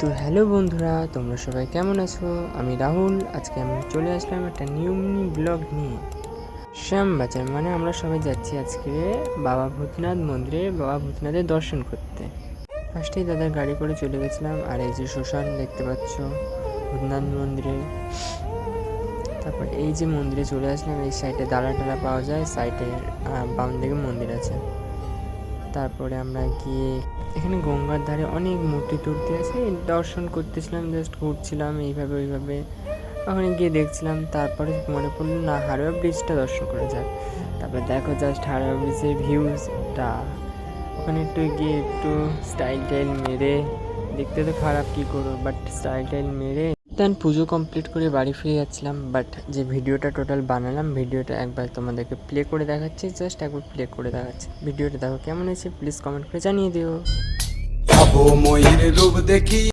তো হ্যালো বন্ধুরা, তোমরা সবাই কেমন আছো? আমি রাহুল। আজকে আমি চলে আসলাম একটা নিউ মিনি ব্লগ নিয়ে। শ্যামবাজার মানে আমরা সবাই যাচ্ছি আজকে বাবা ভূতনাথ মন্দিরে, বাবা ভূতনাথের দর্শন করতে। ফার্স্টেই দাদার গাড়ি করে চলে গেছিলাম, আর এই যে শ্মশান দেখতে পাচ্ছ ভূতনাথ মন্দিরে। তারপর এই যে মন্দিরে চলে আসলাম, এই সাইডে দাঁড়া টালা পাওয়া যায়, সাইডে বাম দিকে মন্দির আছে। তারপরে আমরা গিয়ে এখানে গঙ্গার ধারে অনেক মূর্তি টুর্তি আছে, দর্শন করতেছিলাম, জাস্ট ঘুরছিলাম এইভাবে ওইভাবে। ওখানে গিয়ে দেখছিলাম, তারপরে মনে পড়লো না হাওড়া ব্রিজটা দর্শন করা যাক। তারপরে দেখো জাস্ট হাওড়া ব্রিজের ভিউজটা, ওখানে একটু গিয়ে একটু স্টাইল টাইল মেরে, দেখতে তো খারাপ কী করবো, বাট স্টাইল টাইল মেরে দেন পুজো কমপ্লিট করে বাড়ি ফিরে যাচ্ছিলাম। বাট যে ভিডিওটা টোটাল বানালাম, ভিডিওটা একবার তোমাদেরকে প্লে করে দেখাচ্ছি, জাস্ট একবার প্লে করে দেখাচ্ছি। ভিডিওটা দেখো কেমন হয়েছে, প্লিজ কমেন্ট করে জানিয়ে দিও। ময়ূর রূপ দেখি।